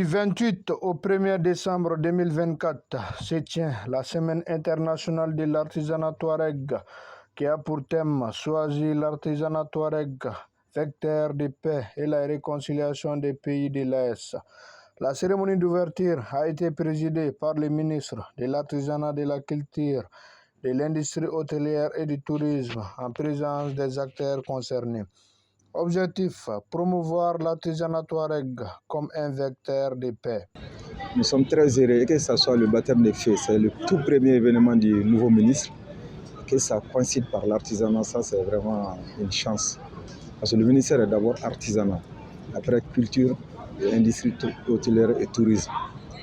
Du 28 au 1er décembre 2024 se tient la Semaine internationale de l'artisanat touareg qui a pour thème choisir l'artisanat touareg, vecteur de paix et la réconciliation des pays de l'Est. La cérémonie d'ouverture a été présidée par le ministre de l'artisanat, de la culture, de l'industrie hôtelière et du tourisme en présence des acteurs concernés. Objectif, promouvoir l'artisanat touareg comme un vecteur de paix. Nous sommes très heureux que ce soit le baptême des feux. C'est le tout premier événement du nouveau ministre. Que ça coïncide par l'artisanat, ça c'est vraiment une chance. Parce que le ministère est d'abord artisanat, après culture, et industrie hôtelière et tourisme.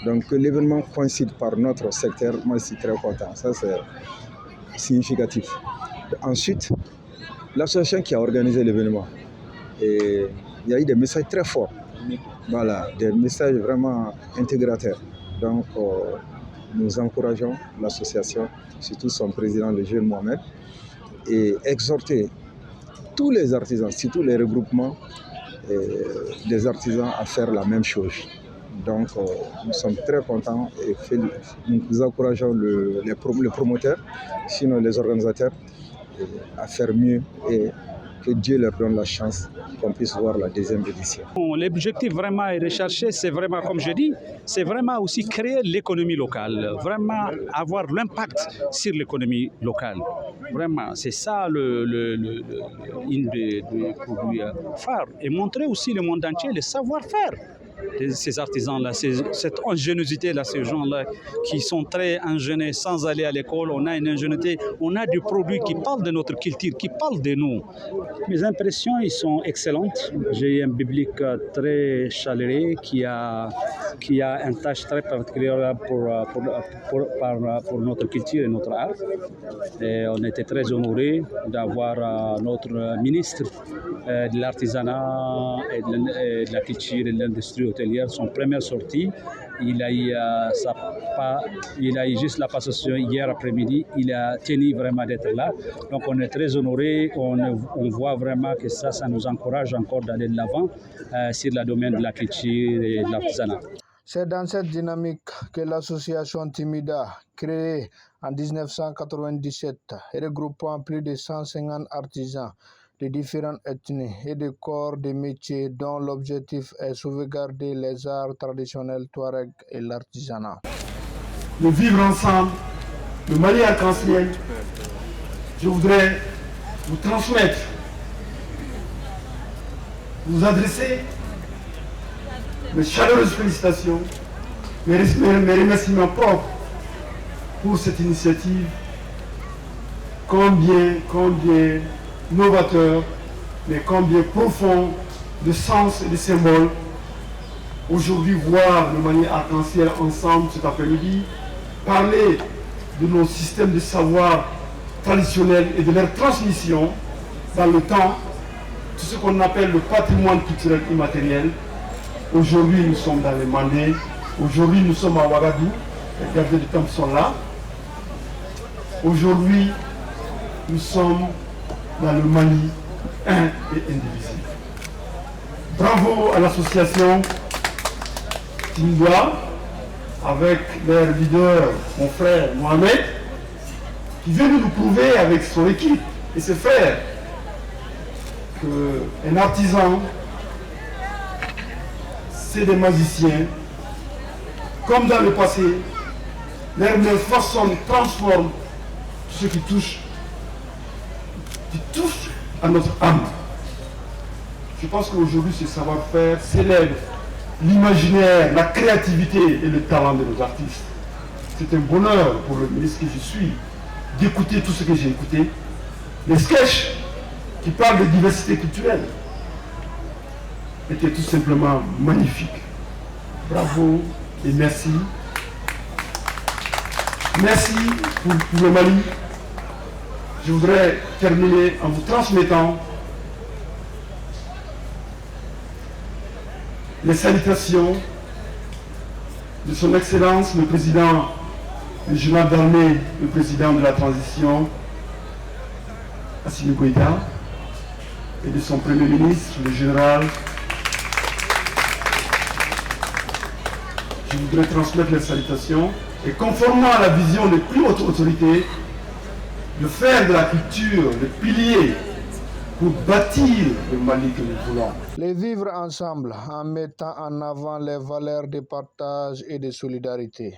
Donc que l'événement coïncide par notre secteur, moi je suis très content. Ça c'est significatif. Ensuite, l'association qui a organisé l'événement, et il y a eu des messages très forts, voilà, des messages vraiment intégrateurs. Donc, nous encourageons l'association, surtout son président, le jeune Mohamed, et exhorter tous les artisans, surtout les regroupements des artisans à faire la même chose. Donc, nous sommes très contents et nous encourageons les promoteurs, sinon les organisateurs, à faire mieux et que Dieu leur donne la chance qu'on puisse voir la deuxième édition. L'objectif vraiment est recherché, c'est vraiment, comme je dis, c'est vraiment aussi créer l'économie locale, vraiment avoir l'impact sur l'économie locale. Vraiment, c'est ça une des produits phares. Et montrer aussi le monde entier le savoir-faire de ces artisans-là, cette ingéniosité-là, ces gens-là qui sont très ingénieux sans aller à l'école. On a une ingéniosité, on a des produits qui parlent de notre culture, qui parlent de nous. Mes impressions, ils sont excellentes. J'ai un public très chaleureux qui a une tâche très particulière pour notre culture et notre art. Et on était très honorés d'avoir notre ministre de l'artisanat et de la culture et de l'industrie hôtelière, son première sortie. Il a eu juste la passation hier après-midi. Il a tenu vraiment d'être là. Donc on est très honorés. On voit vraiment que ça nous encourage encore d'aller de l'avant sur le domaine de la culture et de l'artisanat. C'est dans cette dynamique que l'association Timida, créée en 1997, regroupant plus de 150 artisans de différentes ethnies et de corps de métiers dont l'objectif est sauvegarder les arts traditionnels touareg et l'artisanat. De vivre ensemble, le Mali arc-en-ciel, je voudrais vous transmettre, vous adresser mes chaleureuses félicitations, mes remerciements propres pour cette initiative combien novateur, mais combien profond de sens et de symboles. Aujourd'hui, voir le Mali arc-en-ciel ensemble cet après-midi, parler de nos systèmes de savoir traditionnels et de leur transmission dans le temps, tout ce qu'on appelle le patrimoine culturel immatériel. Aujourd'hui, nous sommes dans les Mandés, aujourd'hui, nous sommes à Ouagadougou, les gardiens du temple sont là. Aujourd'hui, nous sommes dans le Mali, un et indivisible. Bravo à l'association Timida, avec leur leader, mon frère Mohamed, qui vient de nous prouver avec son équipe et ses frères qu'un artisan, c'est des magiciens. Comme dans le passé, leur façon transforme tout ce qui touche à notre âme. Je pense qu'aujourd'hui, ce savoir-faire célèbre l'imaginaire, la créativité et le talent de nos artistes. C'est un bonheur pour le ministre que je suis d'écouter tout ce que j'ai écouté. Les sketchs qui parlent de diversité culturelle étaient tout simplement magnifiques. Bravo et merci. Merci pour le Mali. Je voudrais terminer en vous transmettant les salutations de son Excellence, le président régional d'armée, le président de la transition, Assimi Goïta, et de son Premier ministre, le général je voudrais transmettre les salutations et conformément à la vision des plus hautes autorités, de faire de la culture le pilier pour bâtir le Mali que nous voulons. Les vivre ensemble en mettant en avant les valeurs de partage et de solidarité.